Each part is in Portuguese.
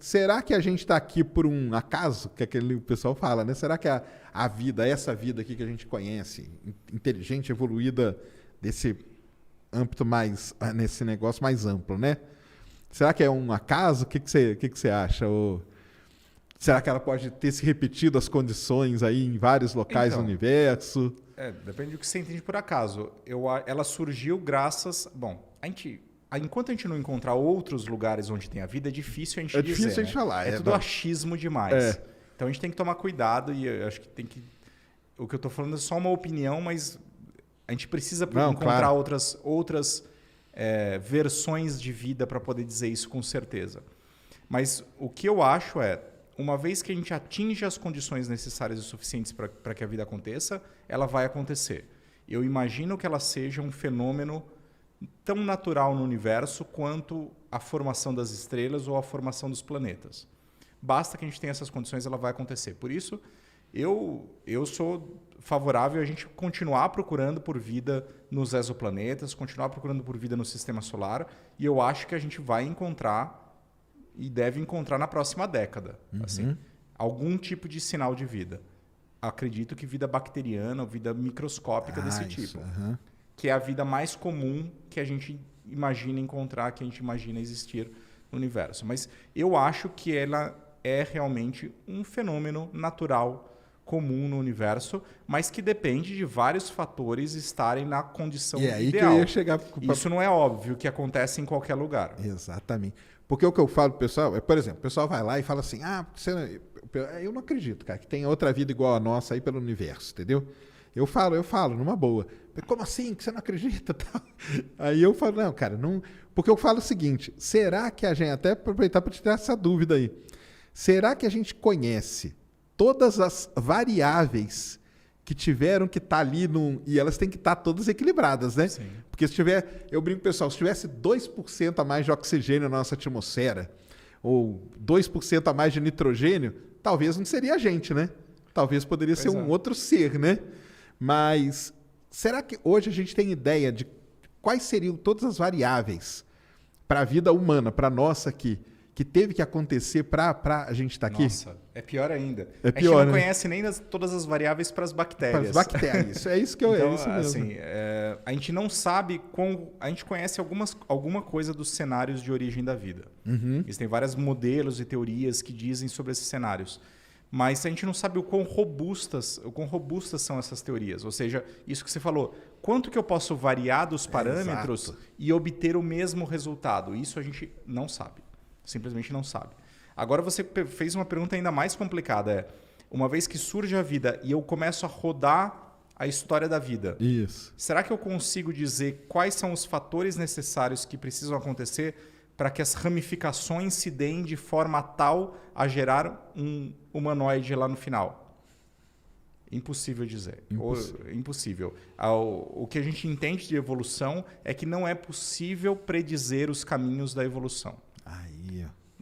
será que a gente está aqui por um acaso? Que aquele pessoal fala, né? Será que a vida, essa vida aqui que a gente conhece, inteligente, evoluída, desse âmbito mais, nesse negócio mais amplo, né? Será que é um acaso? O que você acha? Ou será que ela pode ter se repetido as condições aí em vários locais do universo? Depende do que você entende por acaso. Ela surgiu graças... Bom, enquanto a gente não encontrar outros lugares onde tem a vida, é difícil a gente dizer. É difícil a gente falar. É tudo achismo demais. Então a gente tem que tomar cuidado e eu acho que tem que... O que eu estou falando é só uma opinião, mas a gente precisa encontrar outras versões de vida para poder dizer isso com certeza. Mas o que eu acho uma vez que a gente atinge as condições necessárias e suficientes para que a vida aconteça, ela vai acontecer. Eu imagino que ela seja um fenômeno tão natural no universo quanto a formação das estrelas ou a formação dos planetas. Basta que a gente tenha essas condições, ela vai acontecer. Por isso, eu sou favorável a gente continuar procurando por vida nos exoplanetas, continuar procurando por vida no sistema solar, e eu acho que a gente vai encontrar e deve encontrar na próxima década, assim, algum tipo de sinal de vida. Acredito que vida bacteriana ou vida microscópica desse tipo, que é a vida mais comum que a gente imagina encontrar, que a gente imagina existir no universo. Mas eu acho que ela é realmente um fenômeno natural, comum no universo, mas que depende de vários fatores estarem na condição ideal. Que eu ia chegar... Isso não é óbvio que acontece em qualquer lugar. Exatamente. Porque o que eu falo pro pessoal, por exemplo, o pessoal vai lá e fala assim, eu não acredito, cara, que tem outra vida igual a nossa aí pelo universo, entendeu? Eu falo, numa boa. Como assim? Que você não acredita? Aí eu falo, não, cara, não... Porque eu falo o seguinte, será que a gente, até aproveitar para te dar essa dúvida aí, será que a gente conhece todas as variáveis que tiveram que estar ali, e elas têm que estar todas equilibradas, né? Sim. Porque eu brinco, pessoal, se tivesse 2% a mais de oxigênio na nossa atmosfera, ou 2% a mais de nitrogênio, talvez não seria a gente, né? Talvez poderia ser um outro ser, né? Mas será que hoje a gente tem ideia de quais seriam todas as variáveis para a vida humana, para a nossa aqui, que teve que acontecer para a gente estar aqui? Nossa, é pior ainda. É pior, a gente não conhece nem todas as variáveis para as bactérias. Para as bactérias, é isso que então, é isso mesmo. Assim, a gente não sabe a gente conhece alguma coisa dos cenários de origem da vida. Existem vários modelos e teorias que dizem sobre esses cenários. Mas a gente não sabe o quão robustas são essas teorias. Ou seja, isso que você falou, quanto que eu posso variar dos parâmetros e obter o mesmo resultado? Isso a gente não sabe. Simplesmente não sabe. Agora você fez uma pergunta ainda mais complicada. Uma vez que surge a vida e eu começo a rodar a história da vida, será que eu consigo dizer quais são os fatores necessários que precisam acontecer para que as ramificações se deem de forma tal a gerar um humanoide lá no final? Impossível dizer. Impossível. O que a gente entende de evolução é que não é possível predizer os caminhos da evolução.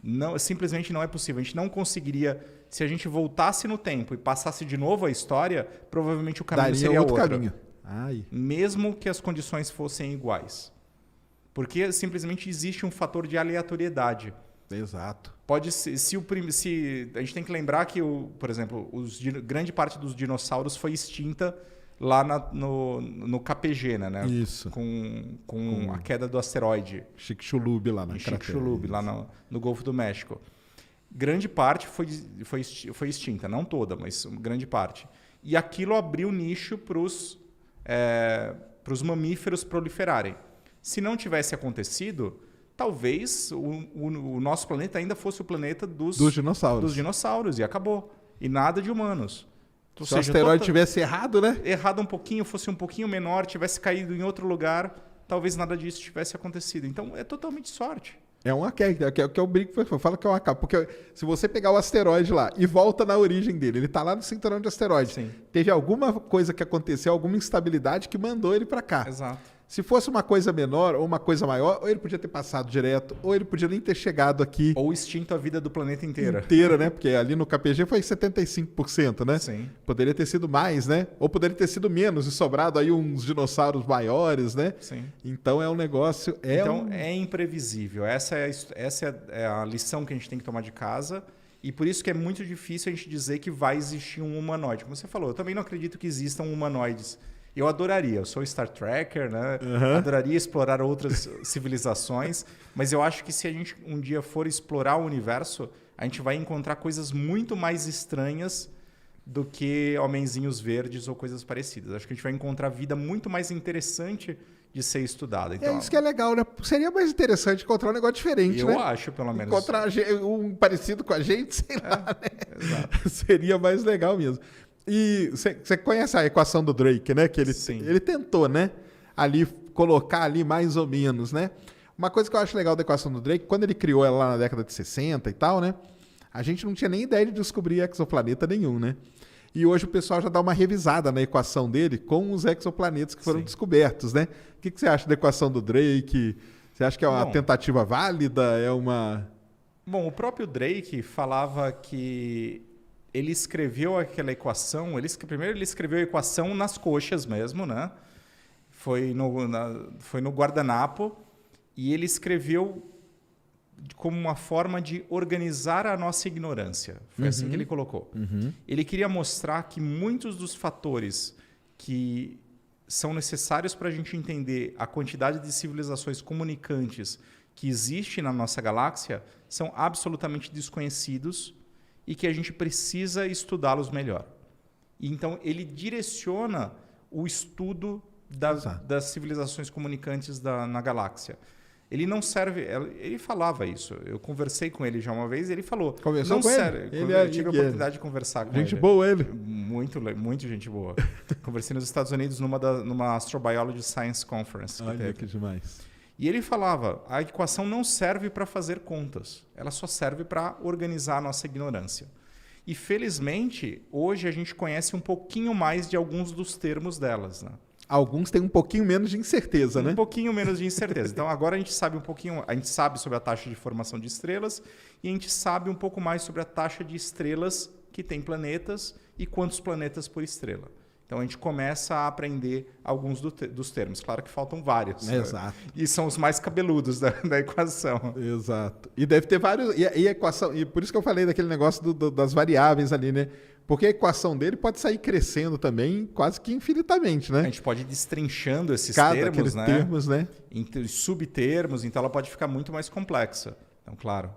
Não, simplesmente não é possível. A gente não conseguiria... Se a gente voltasse no tempo e passasse de novo a história, provavelmente o caminho seria outro. Caminho. Mesmo que as condições fossem iguais. Porque simplesmente existe um fator de aleatoriedade. Exato. Pode ser, se a gente tem que lembrar que, por exemplo, grande parte dos dinossauros foi extinta lá no KPG, né? Isso. Com a queda do asteroide. Chicxulub lá na Chicxulub, lá no Golfo do México. Grande parte foi extinta, não toda, mas grande parte. E aquilo abriu nicho para os mamíferos proliferarem. Se não tivesse acontecido, talvez o nosso planeta ainda fosse o planeta dos dinossauros, e acabou. E nada de humanos. Se o asteroide tivesse errado, né? Errado um pouquinho, fosse um pouquinho menor, tivesse caído em outro lugar, talvez nada disso tivesse acontecido. Então, é totalmente sorte. É uma queda, que eu brinco, eu falo que é uma capa. Porque se você pegar o asteroide lá e volta na origem dele, ele está lá no cinturão de asteroide. Sim. Teve alguma coisa que aconteceu, alguma instabilidade que mandou ele para cá. Exato. Se fosse uma coisa menor ou uma coisa maior, ou ele podia ter passado direto, ou ele podia nem ter chegado aqui. Ou extinto a vida do planeta inteiro. Inteira, né? Porque ali no KPG foi 75%, né? Sim. Poderia ter sido mais, né? Ou poderia ter sido menos e sobrado aí uns dinossauros maiores, né? Sim. Então é um negócio... É imprevisível. Essa é a lição que a gente tem que tomar de casa. E por isso que é muito difícil a gente dizer que vai existir um humanoide. Como você falou, eu também não acredito que existam humanoides. Eu adoraria, eu sou Star Trekker, né? Adoraria explorar outras civilizações, mas eu acho que se a gente um dia for explorar o universo, a gente vai encontrar coisas muito mais estranhas do que homenzinhos verdes ou coisas parecidas. Acho que a gente vai encontrar vida muito mais interessante de ser estudada. Então, isso que é legal, né? Seria mais interessante encontrar um negócio diferente, né? Eu acho, pelo menos. Encontrar um parecido com a gente, sei lá, né? Exato. Seria mais legal mesmo. E você conhece a equação do Drake, né? Que ele tentou, né? Ali colocar ali mais ou menos, né? Uma coisa que eu acho legal da equação do Drake, quando ele criou ela lá na década de 60 e tal, né? A gente não tinha nem ideia de descobrir exoplaneta nenhum, né? E hoje o pessoal já dá uma revisada na equação dele com os exoplanetas que foram descobertos, né? O que você acha da equação do Drake? Você acha que é uma tentativa válida? É uma... Bom, o próprio Drake falava que ele escreveu aquela equação... Primeiro ele escreveu a equação nas coxas mesmo, né? Foi no guardanapo. E ele escreveu como uma forma de organizar a nossa ignorância. Foi assim que ele colocou. Ele queria mostrar que muitos dos fatores que são necessários para a gente entender a quantidade de civilizações comunicantes que existe na nossa galáxia são absolutamente desconhecidos e que a gente precisa estudá-los melhor. E, então, ele direciona o estudo das civilizações comunicantes na galáxia. Ele não serve... Ele falava isso. Eu conversei com ele já uma vez e ele falou... Conversou com ele? Eu tive a oportunidade de conversar com ele. Gente boa ele. Muito gente boa. Conversei nos Estados Unidos numa Astrobiology Science Conference. Olha que demais. E ele falava, a equação não serve para fazer contas. Ela só serve para organizar a nossa ignorância. E, felizmente, hoje a gente conhece um pouquinho mais de alguns dos termos delas, né? Alguns têm um pouquinho menos de incerteza, né? Um pouquinho menos de incerteza. Então, agora a gente sabe a gente sabe sobre a taxa de formação de estrelas e a gente sabe um pouco mais sobre a taxa de estrelas que tem planetas e quantos planetas por estrela. Então, a gente começa a aprender alguns dos termos. Claro que faltam vários. Exato. Né? E são os mais cabeludos da equação. Exato. E deve ter vários... E a equação... E por isso que eu falei daquele negócio das variáveis ali, né? Porque a equação dele pode sair crescendo também quase que infinitamente, né? A gente pode ir destrinchando esses termos, né? Em subtermos, então ela pode ficar muito mais complexa. Então, claro.